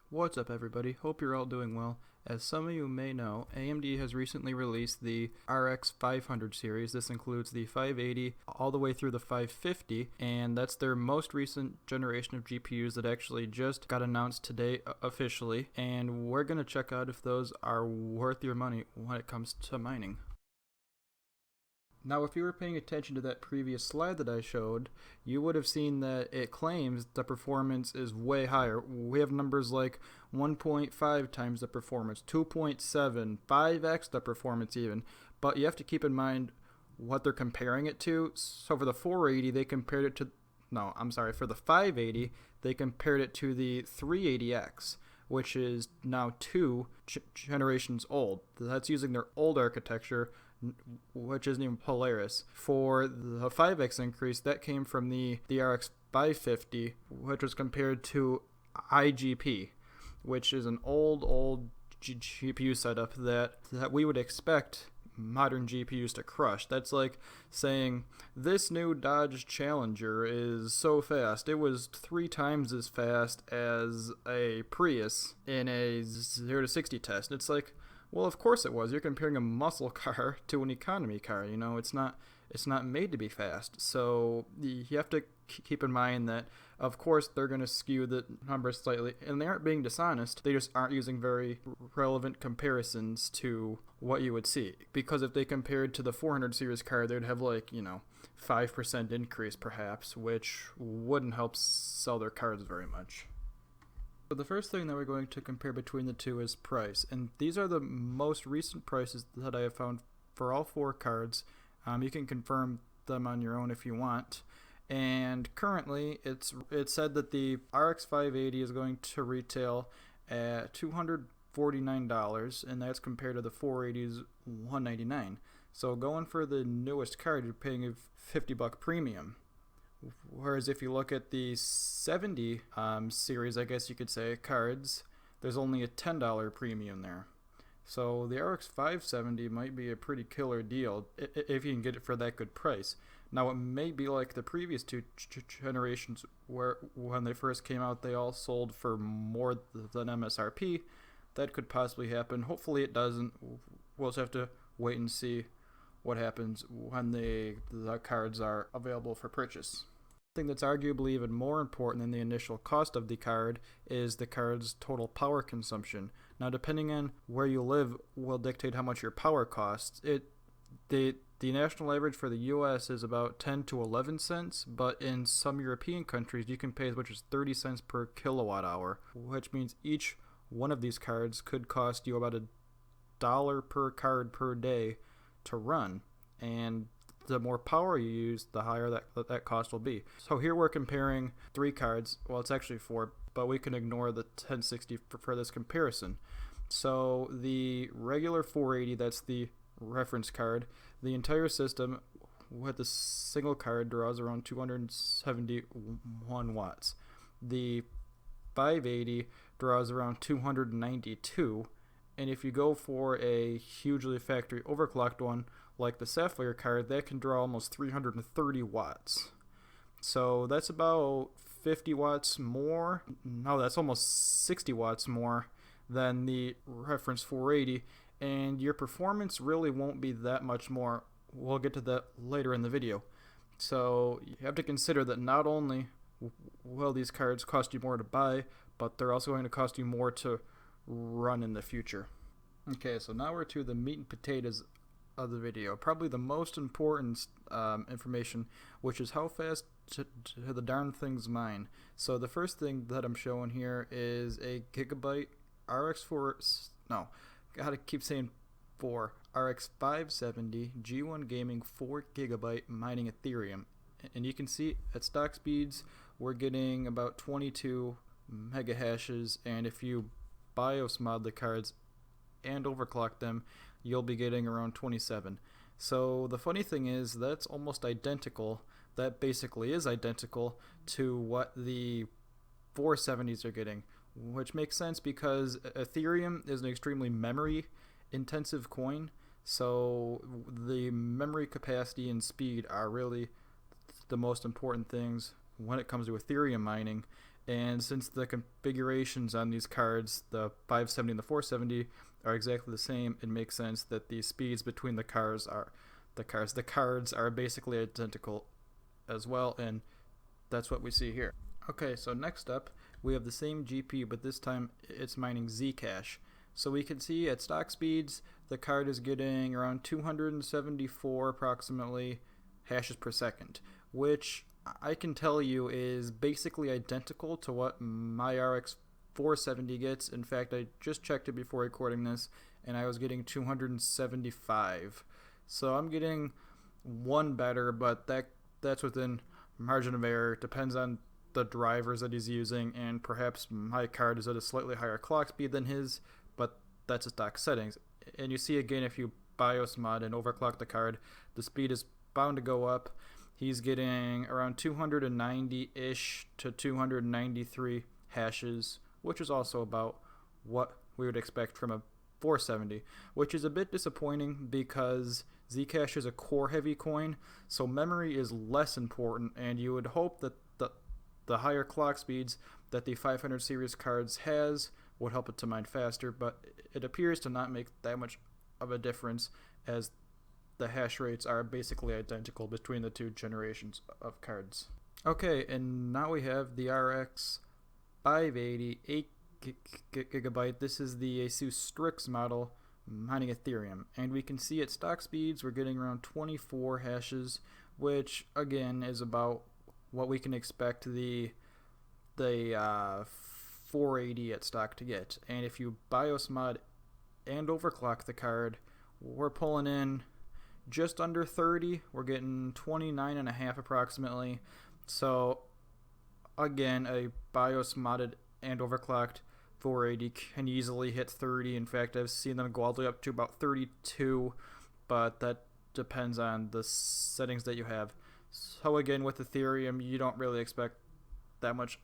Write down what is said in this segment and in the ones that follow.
What's up, everybody? Hope you're all doing well. As some of you may know, AMD has recently released the RX 500 series. This includes the 580 all the way through the 550, and that's their most recent generation of GPUs that actually just got announced today officially, and we're going to check out if those are worth your money when it comes to mining. Now, if you were paying attention to that previous slide that I showed, you would have seen that it claims the performance is way higher. We have numbers like 1.5 times the performance, 2.7, 5x the performance even. But you have to keep in mind what they're comparing it to. So for the 480, they compared it to, no, I'm sorry, for the 580, they compared it to the 380X, which is now two generations old. That's using their old architecture, which isn't even Polaris. For the 5x increase, that came from the RX 550, which was compared to IGP, which is an old GPU setup that we would expect modern GPUs to crush. That's like saying this new Dodge Challenger is so fast. It was 3 times as fast as a Prius in a 0 to 60 test. It's like, well, of course it was. You're comparing a muscle car to an economy car. You know, it's not made to be fast. So you have to keep in mind that, of course, they're going to skew the numbers slightly, and they aren't being dishonest. They just aren't using very relevant comparisons to what you would see. Because if they compared to the 400 series car, they'd have 5% increase perhaps, which wouldn't help sell their cars very much. So the first thing that we're going to compare between the two is price, and these are the most recent prices that I have found for all 4 cards. You can confirm them on your own if you want. And currently, it's said that the RX 580 is going to retail at $249, and that's compared to the 480's $199. So going for the newest card, you're paying a $50 premium. Whereas if you look at the 70 series, I guess you could say, cards, there's only a $10 premium there. So the RX 570 might be a pretty killer deal if you can get it for that good price. Now, it may be like the previous 2 generations where when they first came out, they all sold for more than MSRP. That could possibly happen. Hopefully it doesn't. We'll just have to wait and see what happens when the cards are available for purchase. Thing that's arguably even more important than the initial cost of the card is the card's total power consumption. Now, depending on where you live will dictate how much your power costs. The national average for the US is about 10 to 11 cents, but in some European countries you can pay as much as 30 cents per kilowatt hour, which means each one of these cards could cost you about $1 per card per day to run, and the more power you use, the higher that cost will be. So here we're comparing 3 cards. Well, it's actually 4, but we can ignore the 1060 for this comparison. So the regular 480, that's the reference card, the entire system with the single card draws around 271 watts. The 580 draws around 292, and if you go for a hugely factory overclocked one like the Sapphire card, that can draw almost 330 watts. So that's about 50 watts more. No, that's almost 60 watts more than the reference 480, and your performance really won't be that much more. We'll get to that later in the video. So you have to consider that not only will these cards cost you more to buy, but they're also going to cost you more to run in the future. Okay, so now we're to the meat and potatoes of the video, probably the most important information, which is how fast the darn things mine. So the first thing that I'm showing here is a gigabyte RX4, no, gotta keep saying 4, RX 570 G1 Gaming 4 gigabyte mining Ethereum. And you can see at stock speeds, we're getting about 22 mega hashes, and if you BIOS mod the cards and overclock them, you'll be getting around 27. So the funny thing is that's almost identical. That basically is identical to what the 470s are getting, which makes sense because Ethereum is an extremely memory intensive coin. So the memory capacity and speed are really the most important things when it comes to Ethereum mining. And since the configurations on these cards, the 570 and the 470, are exactly the same, it makes sense that the speeds between the cards are basically identical as well, and that's what we see here. Okay, so next up we have the same GPU, but this time it's mining Zcash. So we can see at stock speeds the card is getting around 274 approximately hashes per second, which I can tell you is basically identical to what my RX 470 gets. In fact, I just checked it before recording this, and I was getting 275. So I'm getting one better, but that's within margin of error. It depends on the drivers that he's using, and perhaps my card is at a slightly higher clock speed than his, but that's the stock settings. And you see again, if you BIOS mod and overclock the card, the speed is bound to go up. He's getting around 290-ish to 293 hashes, which is also about what we would expect from a 470, which is a bit disappointing because Zcash is a core-heavy coin, so memory is less important, and you would hope that the higher clock speeds that the 500 series cards has would help it to mine faster, but it appears to not make that much of a difference, as the hash rates are basically identical between the two generations of cards. Okay, and now we have the RX 580 8GB. This is the Asus Strix model mining Ethereum, and we can see at stock speeds we're getting around 24 hashes, which again is about what we can expect the 480 at stock to get. And if you BIOS mod and overclock the card, we're pulling in just under 30. We're getting 29.5 approximately. So again, a BIOS modded and overclocked 480 can easily hit 30. In fact, I've seen them go all the way up to about 32, but that depends on the settings that you have. So again, with Ethereum, you don't really expect that much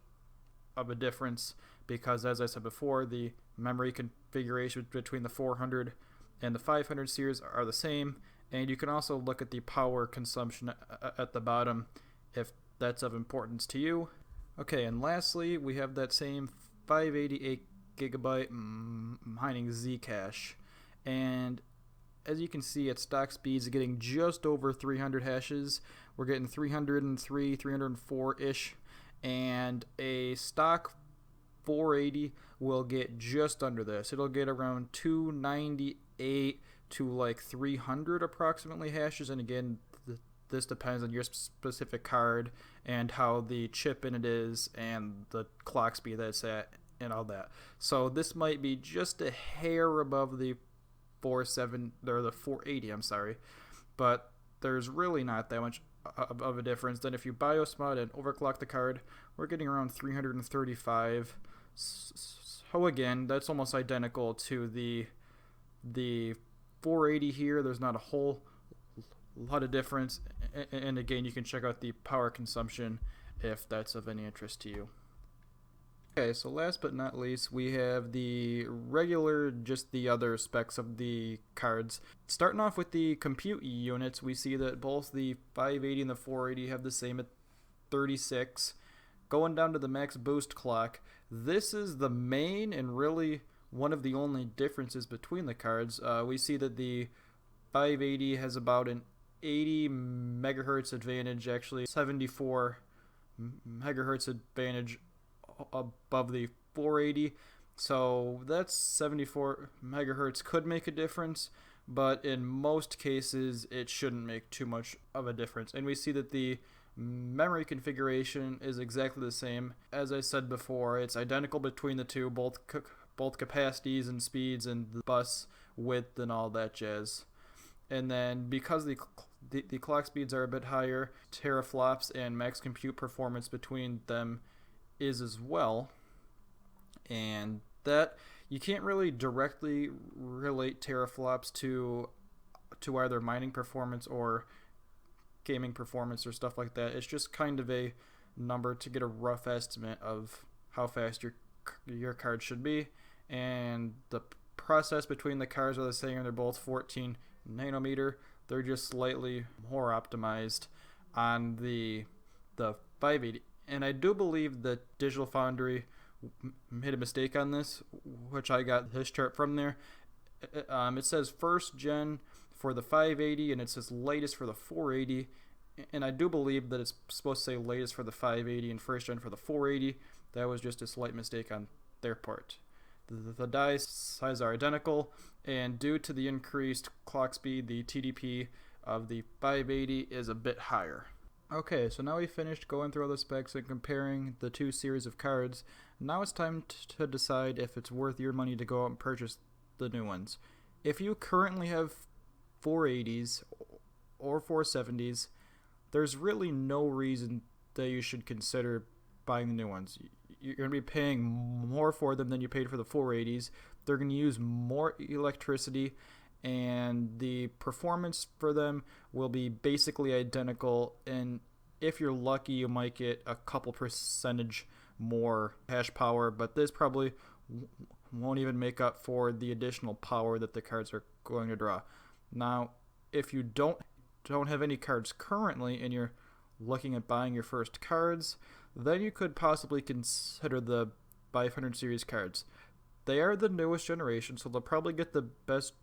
of a difference because, as I said before, the memory configurations between the 400 and the 500 series are the same, and you can also look at the power consumption at the bottom if that's of importance to you. Okay, and lastly, we have that same 588GB mining Zcash, and as you can see, at stock speeds, getting just over 300 hashes. We're getting 303, 304-ish, and a stock 480 will get just under this. It'll get around 298 to like 300 approximately hashes, and again, this depends on your specific card and how the chip in it is and the clock speed that it's at and all that. So this might be just a hair above the 480, I'm sorry, but there's really not that much of a difference. Then if you BIOS mod and overclock the card, we're getting around 335. So again, that's almost identical to the 480 here. There's not a whole lot of difference, and again, you can check out the power consumption if that's of any interest to you. Okay, so last but not least, we have the regular, just the other specs of the cards. Starting off with the compute units, we see that both the 580 and the 480 have the same at 36. Going down to the max boost clock, this is the main and really one of the only differences between the cards. We see that the 580 has about an 80 megahertz advantage, actually 74 megahertz advantage above the 480, so that's 74 megahertz could make a difference, but in most cases it shouldn't make too much of a difference. And we see that the memory configuration is exactly the same. As I said before, it's identical between the two, both capacities and speeds and the bus width and all that jazz. And then because the clock speeds are a bit higher, teraflops and max compute performance between them is as well, and that you can't really directly relate teraflops to either mining performance or gaming performance or stuff like that. It's just kind of a number to get a rough estimate of how fast your card should be, and the process between the cards are the same. They're both 14 nanometer. They're just slightly more optimized on the 580 And I do believe that Digital Foundry made a mistake on this, which I got this chart from there. It says first gen for the 580 and it says latest for the 480, and I do believe that it's supposed to say latest for the 580 and first gen for the 480. That was just a slight mistake on their part. The die sizes are identical, and due to the increased clock speed, the TDP of the 580 is a bit higher. Okay, so now we finished going through all the specs and comparing the two series of cards. Now it's time to decide if it's worth your money to go out and purchase the new ones. If you currently have 480s or 470s, there's really no reason that you should consider buying the new ones. You're going to be paying more for them than you paid for the 480s. They're going to use more electricity, and the performance for them will be basically identical, and if you're lucky you might get a couple percentage more hash power, but this probably won't even make up for the additional power that the cards are going to draw. Now, if you don't have any cards currently and you're looking at buying your first cards, then you could possibly consider the 500 series cards. They are the newest generation, so they'll probably get the best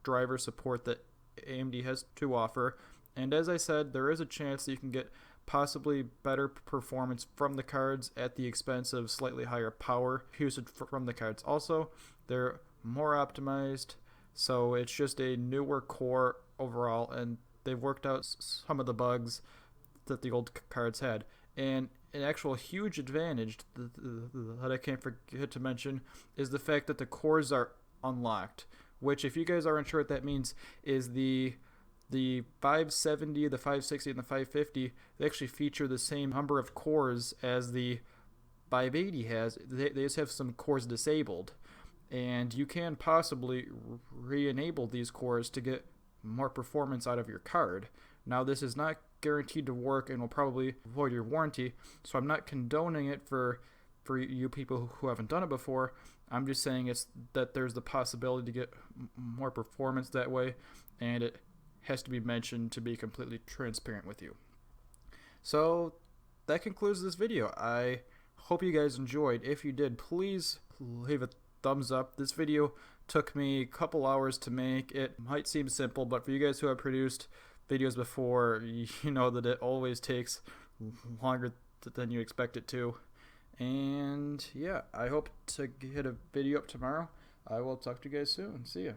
driver support that AMD has to offer, and as I said, there is a chance that you can get possibly better performance from the cards at the expense of slightly higher power usage from the cards. Also, they're more optimized, so it's just a newer core overall, and they've worked out some of the bugs that the old cards had. And an actual huge advantage that I can't forget to mention is the fact that the cores are unlocked, which, if you guys aren't sure what that means, is the 570, the 560, and the 550, they actually feature the same number of cores as the 580 has. They just have some cores disabled, and you can possibly re-enable these cores to get more performance out of your card. Now, this is not guaranteed to work and will probably void your warranty, so I'm not condoning it for you people who haven't done it before. I'm just saying that there's the possibility to get more performance that way, and it has to be mentioned to be completely transparent with you. So that concludes this video. I hope you guys enjoyed. If you did, please leave a thumbs up. This video took me a couple hours to make. It might seem simple, but for you guys who have produced videos before, you know that it always takes longer than you expect it to. And yeah, I hope to get a video up tomorrow. I will talk to you guys soon. See ya.